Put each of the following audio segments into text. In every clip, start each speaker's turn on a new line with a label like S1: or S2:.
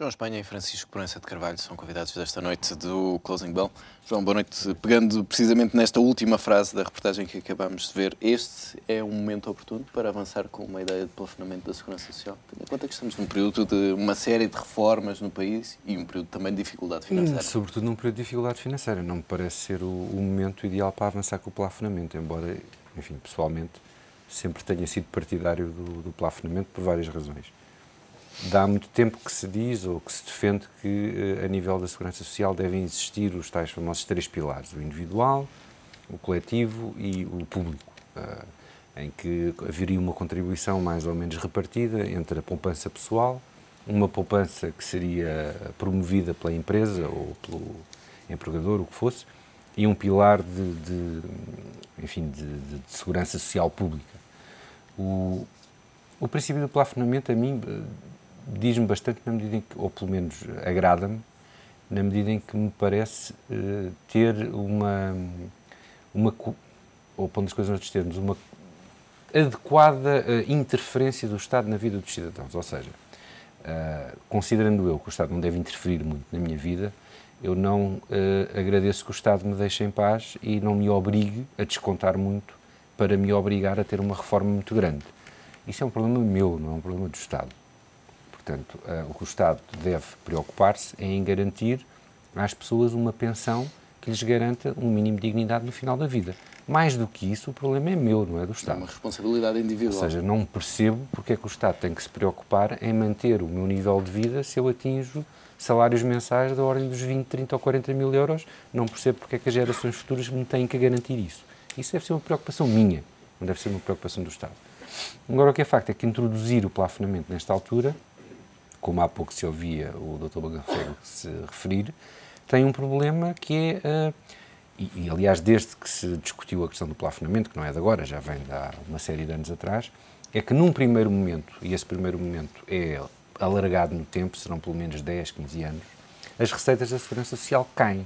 S1: João Espanha e Francisco Proença de Carvalho são convidados desta noite do Closing Bell. João, boa noite. Pegando precisamente nesta última frase da reportagem que acabamos de ver, este é um momento oportuno para avançar com uma ideia de plafonamento da segurança social, tendo em conta que estamos num período de uma série de reformas no país e um período também de dificuldade financeira.
S2: Sobretudo num período de dificuldade financeira. Não me parece ser o momento ideal para avançar com o plafonamento, embora, enfim, pessoalmente, sempre tenha sido partidário do plafonamento por várias razões. Há muito tempo que se diz ou que se defende que, a nível da segurança social, devem existir os tais famosos três pilares: o individual, o coletivo e o público, em que haveria uma contribuição mais ou menos repartida entre a poupança pessoal, uma poupança que seria promovida pela empresa ou pelo empregador, o que fosse, e um pilar de segurança social pública. O princípio do plafonamento, a mim, diz-me bastante, na medida em que, ou pelo menos agrada-me, na medida em que me parece ter ou pondo as coisas noutros termos, uma adequada interferência do Estado na vida dos cidadãos. Ou seja, considerando eu que o Estado não deve interferir muito na minha vida, eu não agradeço que o Estado me deixe em paz e não me obrigue a descontar muito para me obrigar a ter uma reforma muito grande. Isso é um problema meu, não é um problema do Estado. Portanto, o que o Estado deve preocupar-se é em garantir às pessoas uma pensão que lhes garanta um mínimo de dignidade no final da vida. Mais do que isso, o problema é meu, não é do Estado.
S1: É uma responsabilidade individual.
S2: Ou seja, não percebo porque é que o Estado tem que se preocupar em manter o meu nível de vida se eu atinjo salários mensais da ordem dos 20, 30 ou 40 mil euros. Não percebo porque é que as gerações futuras me têm que garantir isso. Isso deve ser uma preocupação minha, não deve ser uma preocupação do Estado. Agora, o que é facto é que introduzir o plafonamento nesta altura, como há pouco se ouvia o Dr. Bagafego se referir, tem um problema que é, aliás, desde que se discutiu a questão do plafonamento, que não é de agora, já vem de há uma série de anos atrás, é que num primeiro momento, e esse primeiro momento é alargado no tempo, serão pelo menos 10, 15 anos, as receitas da Segurança Social caem.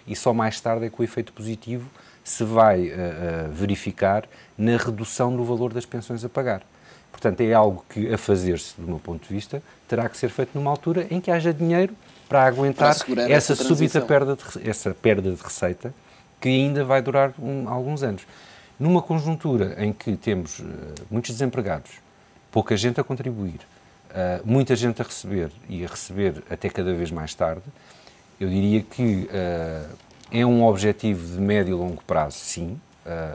S2: E só mais tarde é que o efeito positivo se vai verificar na redução do valor das pensões a pagar. Portanto, é algo que, a fazer-se, do meu ponto de vista, terá que ser feito numa altura em que haja dinheiro para aguentar essa súbita perda de receita, que ainda vai durar alguns anos. Numa conjuntura em que temos muitos desempregados, pouca gente a contribuir, muita gente a receber e a receber até cada vez mais tarde, eu diria que é um objetivo de médio e longo prazo, sim,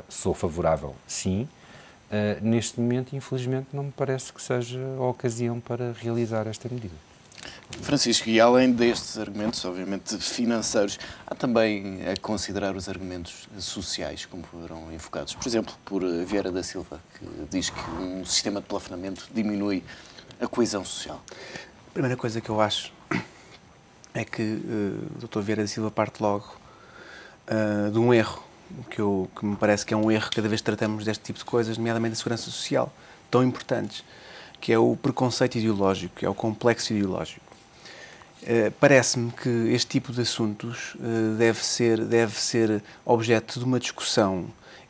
S2: sou favorável, sim. Neste momento, infelizmente, não me parece que seja a ocasião para realizar esta medida.
S1: Francisco, e além destes argumentos, obviamente financeiros, há também a considerar os argumentos sociais, como foram enfocados, por exemplo, por Vieira da Silva, que diz que um sistema de plafonamento diminui a coesão social.
S3: A primeira coisa que eu acho é que o Dr. Vieira da Silva parte logo de um erro, que me parece que é um erro cada vez que tratamos deste tipo de coisas, nomeadamente da segurança social, tão importantes, que é o preconceito ideológico, que é o complexo ideológico. Parece-me que este tipo de assuntos deve ser objeto de uma discussão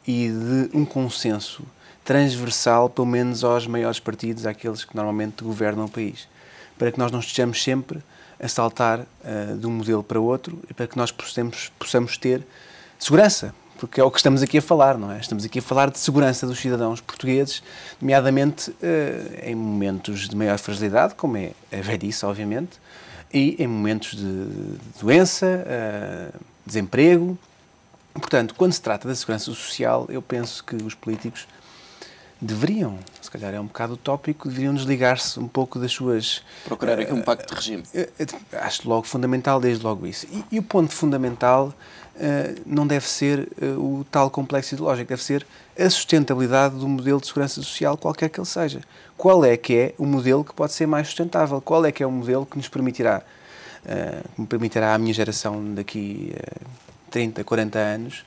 S3: e de um consenso transversal, pelo menos aos maiores partidos, àqueles que normalmente governam o país, para que nós não estejamos sempre a saltar de um modelo para outro e para que nós possamos ter segurança, porque é o que estamos aqui a falar, não é? Estamos aqui a falar de segurança dos cidadãos portugueses, nomeadamente em momentos de maior fragilidade, como é a velhice, obviamente, e em momentos de doença, desemprego. Portanto, quando se trata da segurança social, eu penso que os políticos deveriam, se calhar é um bocado utópico, deveriam desligar-se um pouco das suas...
S1: Procurar aqui um pacto de regime.
S3: Acho logo fundamental, desde logo isso. E o ponto fundamental não deve ser o tal complexo ideológico, deve ser a sustentabilidade do modelo de segurança social, qualquer que ele seja. Qual é que é o modelo que pode ser mais sustentável? Qual é que é o modelo que nos permitirá, à minha geração daqui a 30, 40 anos,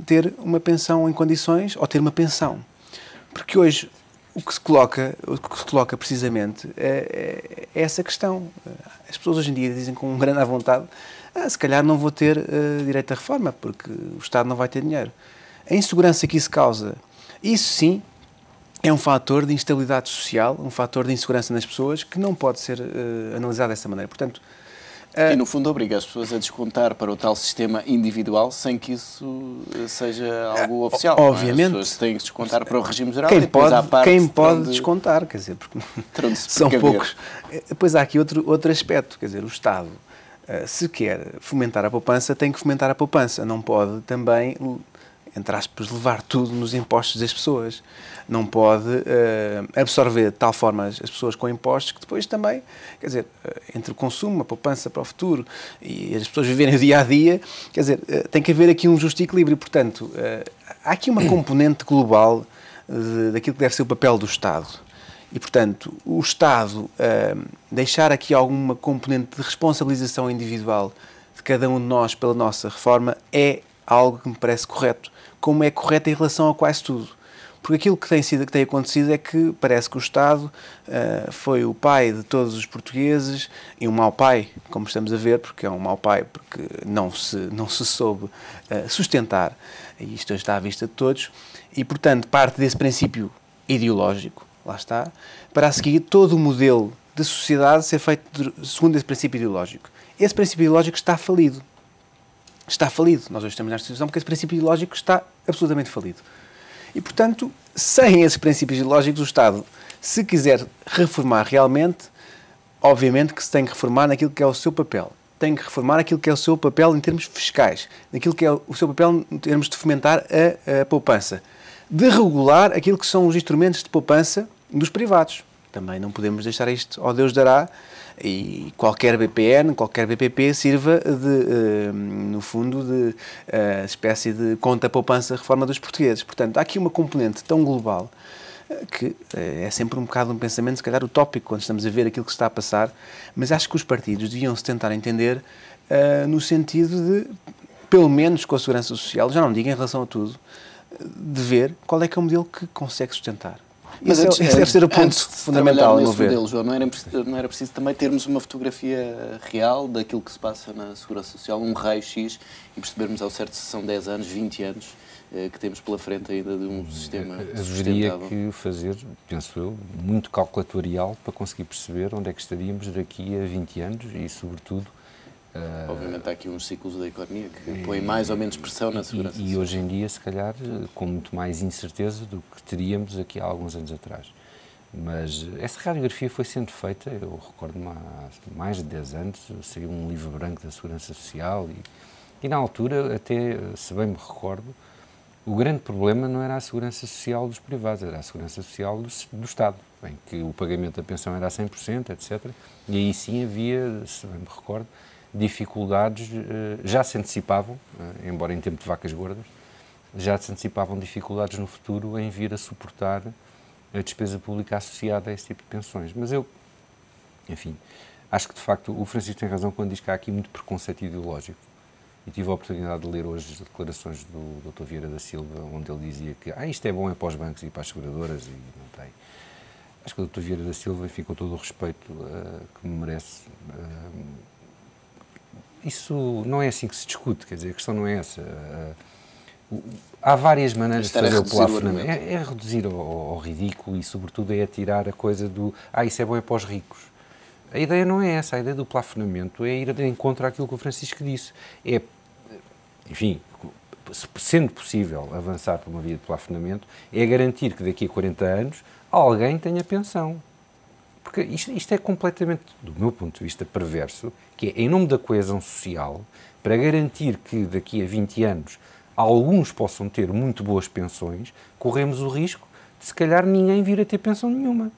S3: ter uma pensão em condições, ou ter uma pensão? Porque hoje o que se coloca precisamente é essa questão. As pessoas hoje em dia dizem com grande à vontade: se calhar não vou ter direito à reforma, porque o Estado não vai ter dinheiro. A insegurança que isso causa, isso sim, é um fator de instabilidade social, um fator de insegurança nas pessoas que não pode ser analisado dessa maneira. Portanto,
S1: e, no fundo, obriga as pessoas a descontar para o tal sistema individual sem que isso seja algo oficial.
S3: Obviamente.
S1: As pessoas têm que descontar para o regime geral.
S3: Quem
S1: e depois
S3: pode, pode descontar, quer dizer, porque são poucos. Depois há aqui outro aspecto, quer dizer, o Estado, se quer fomentar a poupança, tem que fomentar a poupança. Não pode também, entre aspas, levar tudo nos impostos das pessoas. Não pode absorver de tal forma as pessoas com impostos que depois também, quer dizer, entre o consumo, a poupança para o futuro e as pessoas viverem o dia a dia, quer dizer, tem que haver aqui um justo equilíbrio. Portanto, há aqui uma componente global daquilo que deve ser o papel do Estado. E, portanto, o Estado deixar aqui alguma componente de responsabilização individual de cada um de nós pela nossa reforma é algo que me parece correto, como é correto em relação a quase tudo. Porque aquilo que tem acontecido é que parece que o Estado foi o pai de todos os portugueses, e um mau pai, como estamos a ver, porque é um mau pai, porque não se soube sustentar, e isto está à vista de todos, e, portanto, parte desse princípio ideológico, lá está, para a seguir todo o modelo de sociedade ser feito segundo esse princípio ideológico. Esse princípio ideológico está falido. Está falido. Nós hoje estamos nesta situação porque esse princípio ideológico está absolutamente falido. E, portanto, sem esses princípios ideológicos, o Estado, se quiser reformar realmente, obviamente que se tem que reformar naquilo que é o seu papel. Tem que reformar aquilo que é o seu papel em termos fiscais, naquilo que é o seu papel em termos de fomentar a poupança, de regular aquilo que são os instrumentos de poupança dos privados. Também não podemos deixar isto ao Deus dará, e qualquer BPN, qualquer BPP sirva no fundo, de espécie de conta-poupança reforma dos portugueses. Portanto, há aqui uma componente tão global que é sempre um bocado um pensamento, se calhar, utópico, quando estamos a ver aquilo que se está a passar, mas acho que os partidos deviam-se tentar entender no sentido de, pelo menos com a segurança social, já não digo em relação a tudo, de ver qual é que é o modelo que consegue sustentar. Mas esse deve ser o ponto fundamental, a meu ver.
S1: Modelo, João, não era preciso também termos uma fotografia real daquilo que se passa na Segurança Social, um raio-x, e percebermos ao certo se são 10 anos, 20 anos, que temos pela frente ainda de um sistema
S2: sustentável. Haveria que fazer, penso eu, muito calculatorial para conseguir perceber onde é que estaríamos daqui a 20 anos e, sobretudo...
S1: Obviamente há aqui uns ciclos da economia que põem mais ou menos pressão na segurança social.
S2: E hoje em dia, se calhar, com muito mais incerteza do que teríamos aqui há alguns anos atrás. Mas essa radiografia foi sendo feita, eu recordo-me, há mais de 10 anos, saiu um livro branco da Segurança Social e na altura, até, se bem me recordo, o grande problema não era a segurança social dos privados, era a segurança social do Estado, em que o pagamento da pensão era a 100%, etc. E aí sim havia, se bem me recordo, dificuldades, já se antecipavam, embora em tempo de vacas gordas, já se antecipavam dificuldades no futuro em vir a suportar a despesa pública associada a esse tipo de pensões. Mas eu, enfim, acho que de facto o Francisco tem razão quando diz que há aqui muito preconceito ideológico. E tive a oportunidade de ler hoje as declarações do Dr. Vieira da Silva, onde ele dizia que isto é bom para os bancos e para as seguradoras, e não tem. Acho que o Dr. Vieira da Silva, enfim, com todo o respeito que me merece, isso não é assim que se discute, quer dizer, a questão não é essa. Há várias maneiras de fazer o plafonamento. É reduzir ao ridículo e, sobretudo, é tirar a coisa do isso é bom para os ricos. A ideia não é essa, a ideia do plafonamento é ir de encontro àquilo que o Francisco disse. É, enfim, sendo possível avançar por uma via de plafonamento, é garantir que daqui a 40 anos alguém tenha pensão. Porque isto é completamente, do meu ponto de vista, perverso, que é, em nome da coesão social, para garantir que daqui a 20 anos alguns possam ter muito boas pensões, corremos o risco de, se calhar, ninguém vir a ter pensão nenhuma.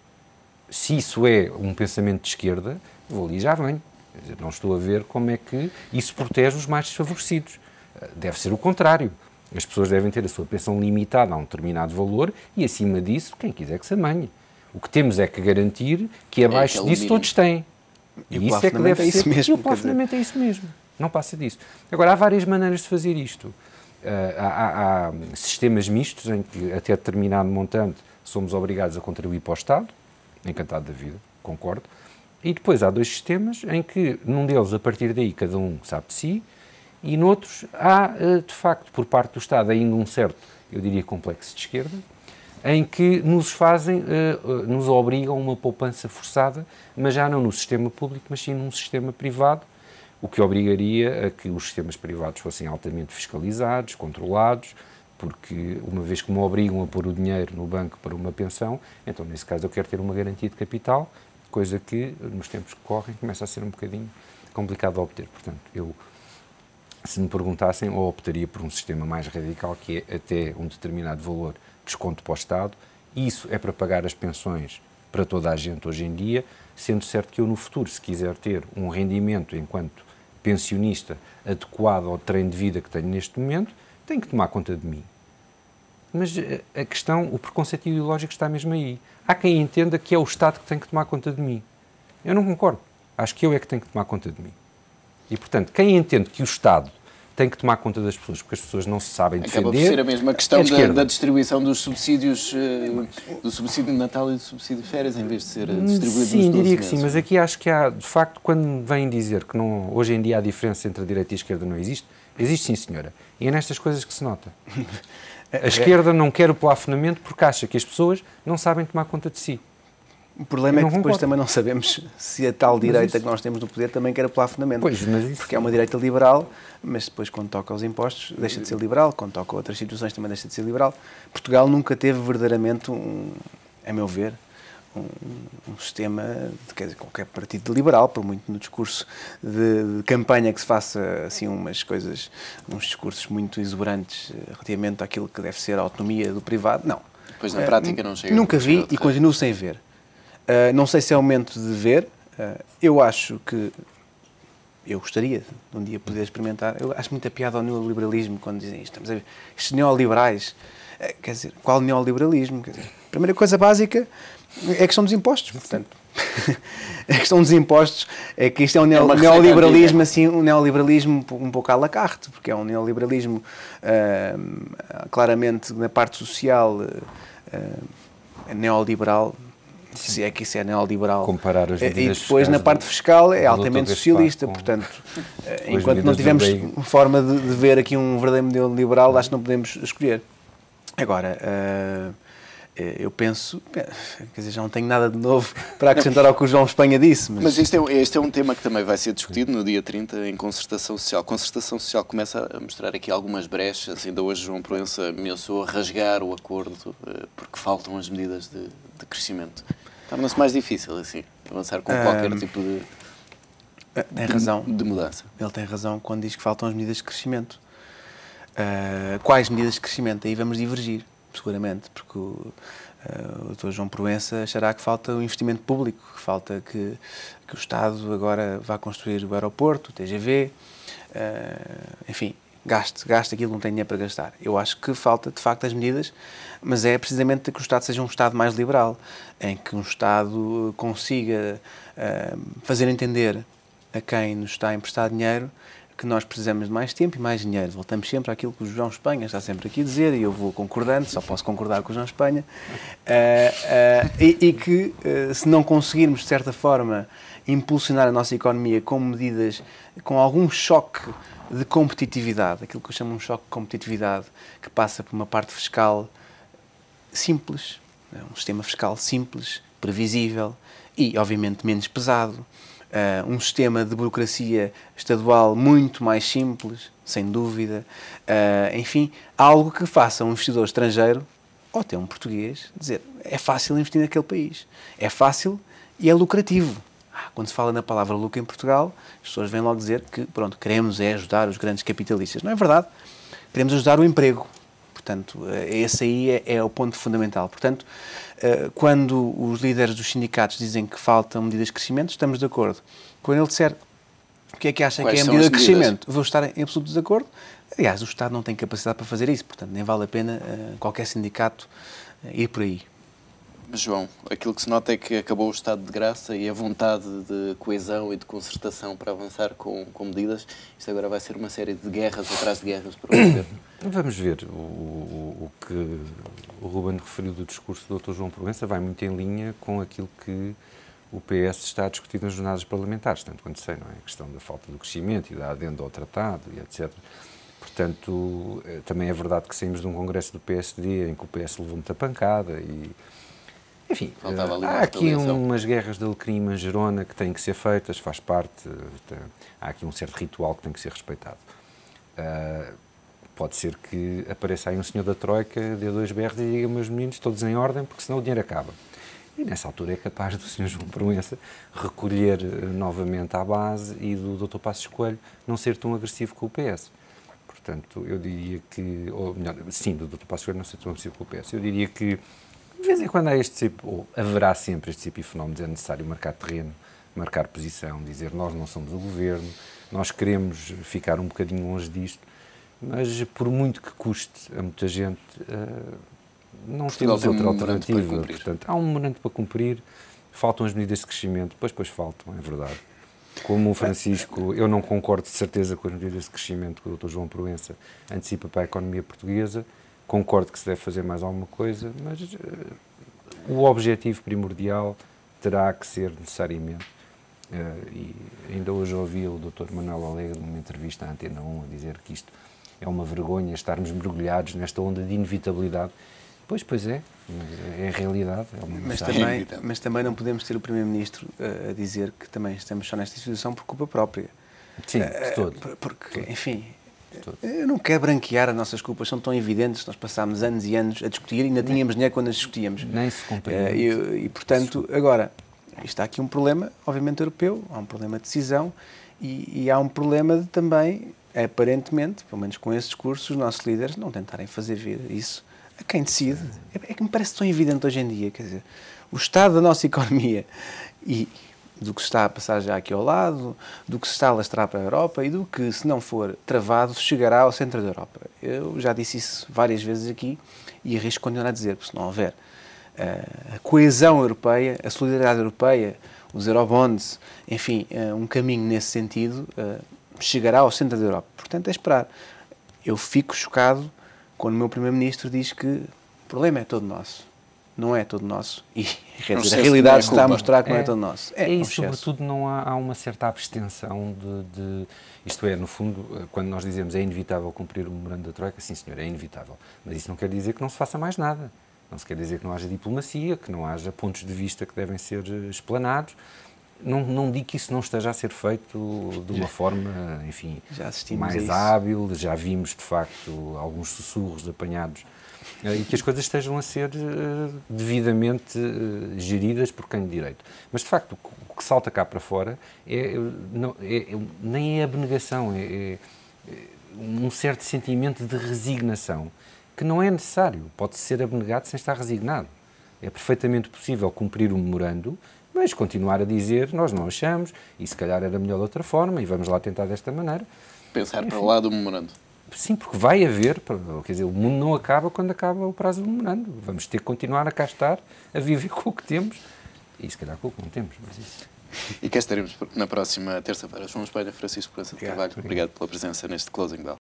S2: Se isso é um pensamento de esquerda, vou ali e já venho. Quer dizer, não estou a ver como é que isso protege os mais desfavorecidos. Deve ser o contrário. As pessoas devem ter a sua pensão limitada a um determinado valor e, acima disso, quem quiser que se amanhe. O que temos é que garantir que abaixo disso todos têm.
S3: E isso é que deve ser.
S2: E o plafonamento é isso mesmo. Não passa disso. Agora, há várias maneiras de fazer isto. Há sistemas mistos em que, até determinado montante, somos obrigados a contribuir para o Estado. Encantado da vida, concordo. E depois há dois sistemas em que, num deles, a partir daí, cada um sabe de si, e noutros há, de facto, por parte do Estado, ainda um certo, eu diria, complexo de esquerda, em que nos fazem, nos obrigam a uma poupança forçada, mas já não no sistema público, mas sim num sistema privado, o que obrigaria a que os sistemas privados fossem altamente fiscalizados, controlados, porque uma vez que me obrigam a pôr o dinheiro no banco para uma pensão, então nesse caso eu quero ter uma garantia de capital, coisa que nos tempos que correm começa a ser um bocadinho complicado de obter. Portanto, se me perguntassem, eu optaria por um sistema mais radical, que é até um determinado valor de desconto para o Estado. Isso é para pagar as pensões para toda a gente hoje em dia, sendo certo que eu no futuro, se quiser ter um rendimento enquanto pensionista adequado ao treino de vida que tenho neste momento, tenho que tomar conta de mim. Mas a questão, o preconceito ideológico está mesmo aí. Há quem entenda que é o Estado que tem que tomar conta de mim. Eu não concordo. Acho que eu é que tenho que tomar conta de mim. E, portanto, quem entende que o Estado tem que tomar conta das pessoas, porque as pessoas não se sabem defender...
S1: Acaba por ser a mesma questão da distribuição dos subsídios, do subsídio de Natal e do subsídio de férias, em vez de ser distribuído nos 12
S2: Sim, diria que
S1: meses.
S2: sim, mas aqui acho que há, de facto, quando vêm dizer que não, hoje em dia a diferença entre a direita e a esquerda não existe, existe sim, senhora. E é nestas coisas que se nota. A esquerda não quer o plafonamento porque acha que as pessoas não sabem tomar conta de si.
S3: O problema é que depois também não sabemos se a tal direita que nós temos no poder também quer o plafonamento.
S2: Pois, mas isso...
S3: Porque é uma direita liberal, mas depois quando toca aos impostos deixa de ser liberal, quando toca a outras situações também deixa de ser liberal. Portugal nunca teve verdadeiramente, a meu ver, um sistema, quer dizer, qualquer partido liberal, por muito no discurso de campanha que se faça assim umas coisas, uns discursos muito exuberantes relativamente àquilo que deve ser a autonomia do privado, não.
S1: Depois na prática não chega.
S3: Nunca vi e continuo sem ver. Não sei se é o momento de ver. Eu acho que eu gostaria de um dia poder experimentar. Eu acho muita piada ao neoliberalismo quando dizem isto. Estamos a ver, estes neoliberais, quer dizer, qual neoliberalismo? Quer dizer, a primeira coisa básica é a questão dos impostos, portanto. A questão dos impostos é que isto é um neoliberalismo, assim, um neoliberalismo um pouco à la carte, porque é um neoliberalismo claramente na parte social neoliberal. Se é que isso é neoliberal.
S2: Comparar as medidas
S3: e depois na parte fiscal é altamente socialista, portanto, enquanto não tivermos forma de ver aqui um verdadeiro modelo liberal, acho que não podemos escolher. Agora, eu penso, quer dizer, já não tenho nada de novo para acrescentar ao que o João Espanha disse.
S1: Mas este é um tema que também vai ser discutido no dia 30 em concertação social. A concertação social começa a mostrar aqui algumas brechas. Ainda hoje João Proença ameaçou a rasgar o acordo porque faltam as medidas de crescimento. Torna-se mais difícil, assim, avançar com qualquer tipo de mudança.
S3: Ele tem razão quando diz que faltam as medidas de crescimento. Quais medidas de crescimento? Aí vamos divergir, seguramente, porque o Dr. João Proença achará que falta o investimento público, que falta que o Estado agora vá construir o aeroporto, o TGV, enfim, gaste aquilo que não tem dinheiro para gastar. Eu acho que falta, de facto, as medidas, mas é precisamente que o Estado seja um Estado mais liberal, em que um Estado consiga fazer entender a quem nos está a emprestar dinheiro que nós precisamos de mais tempo e mais dinheiro. Voltamos sempre àquilo que o João Espanha está sempre aqui a dizer, e eu vou concordando, só posso concordar com o João Espanha, e que, se não conseguirmos, de certa forma, impulsionar a nossa economia com medidas, com algum choque de competitividade, aquilo que eu chamo um choque de competitividade, que passa por uma parte fiscal simples, um sistema fiscal simples, previsível e, obviamente, menos pesado, um sistema de burocracia estadual muito mais simples, sem dúvida, enfim, algo que faça um investidor estrangeiro, ou até um português, dizer, é fácil investir naquele país, é fácil e é lucrativo. Quando se fala na palavra lucro em Portugal, as pessoas vêm logo dizer que, pronto, queremos ajudar os grandes capitalistas. Não é verdade. Queremos ajudar o emprego. Portanto, esse aí é o ponto fundamental. Portanto, quando os líderes dos sindicatos dizem que faltam medidas de crescimento, estamos de acordo. Quando ele disser o que é que acha que é a medida de crescimento, vou estar em absoluto desacordo. Aliás, o Estado não tem capacidade para fazer isso. Portanto, nem vale a pena qualquer sindicato ir por aí.
S1: Mas, João, aquilo que se nota é que acabou o estado de graça e a vontade de coesão e de concertação para avançar com medidas. Isto agora vai ser uma série de guerras atrás de guerras para o governo.
S2: Vamos ver. O que o Ruben referiu do discurso do Dr. João Proença vai muito em linha com aquilo que o PS está a discutir nas jornadas parlamentares, tanto quanto sei, não é? A questão da falta do crescimento e da adenda ao tratado e etc. Portanto, também é verdade que saímos de um congresso do PSD em que o PS levou muita pancada e... Enfim, há aqui umas guerras de alecrim e manjerona que têm que ser feitas, faz parte, há aqui um certo ritual que tem que ser respeitado. Pode ser que apareça aí um senhor da Troika, dê 2 berros e diga, meus meninos, todos em ordem, porque senão o dinheiro acaba. E nessa altura é capaz do Sr. João Proença recolher novamente à base e do Dr. Passos Coelho não ser tão agressivo com o PS. Portanto, eu diria que, ou melhor, sim, do Dr. Passos Coelho não ser tão agressivo com o PS. Eu diria que de vez em quando há este tipo, ou haverá sempre este tipo de fenómenos, é necessário marcar terreno, marcar posição, dizer nós não somos o governo, nós queremos ficar um bocadinho longe disto, mas por muito que custe a muita gente, não temos outra alternativa. Portanto, há um memorando para cumprir, faltam as medidas de crescimento, depois faltam, é verdade. Como o Francisco, eu não concordo de certeza com as medidas de crescimento que o Dr. João Proença antecipa para a economia portuguesa. Concordo que se deve fazer mais alguma coisa, mas o objetivo primordial terá que ser necessariamente, e ainda hoje ouvi o Dr. Manuel Alegre numa entrevista à Antena 1 a dizer que isto é uma vergonha estarmos mergulhados nesta onda de inevitabilidade. Pois é, é a realidade.
S3: Mas também não podemos ter o Primeiro-Ministro a dizer que também estamos só nesta situação por culpa própria.
S2: Sim, de todo.
S3: Porque, enfim... Eu não quero branquear, as nossas culpas são tão evidentes, nós passámos anos e anos a discutir e ainda tínhamos dinheiro quando as discutíamos.
S2: Nem se compreende.
S3: E, portanto, agora, está aqui um problema, obviamente, europeu, há um problema de decisão e há um problema de também, aparentemente, pelo menos com esse discurso, os nossos líderes não tentarem fazer vir isso a quem decide. É que me parece tão evidente hoje em dia, quer dizer, o estado da nossa economia e do que se está a passar já aqui ao lado, do que se está a lastrar para a Europa e do que, se não for travado, chegará ao centro da Europa. Eu já disse isso várias vezes aqui e arrisco continuar a dizer, porque se não houver a coesão europeia, a solidariedade europeia, os eurobonds, enfim, um caminho nesse sentido, chegará ao centro da Europa. Portanto, é esperar. Eu fico chocado quando o meu Primeiro-Ministro diz que o problema é todo nosso. Não é todo nosso. E, quer dizer, a realidade está a mostrar que não é todo nosso.
S2: E, sobretudo, não há uma certa abstenção isto é, no fundo, quando nós dizemos é inevitável cumprir o memorando da Troika, sim, senhor, é inevitável. Mas isso não quer dizer que não se faça mais nada. Não se quer dizer que não haja diplomacia, que não haja pontos de vista que devem ser explanados. Não digo que isso não esteja a ser feito de uma forma, enfim, mais hábil. Já vimos, de facto, alguns sussurros apanhados e que as coisas estejam a ser devidamente geridas por quem de direito. Mas, de facto, o que salta cá para fora nem é abnegação, é um certo sentimento de resignação, que não é necessário. Pode ser abnegado sem estar resignado. É perfeitamente possível cumprir o memorando, mas continuar a dizer, nós não achamos, e se calhar era melhor de outra forma, e vamos lá tentar desta maneira.
S1: Pensar para lá do memorando.
S2: Sim, porque vai haver, quer dizer, o mundo não acaba quando acaba o prazo do memorando. Vamos ter que continuar a cá estar, a viver com o que temos, e se calhar com o que não temos, mas isso...
S1: E cá estaremos na próxima terça-feira. João Espelho, Francisco Proença de Carvalho, obrigado pela presença neste Closing Bell.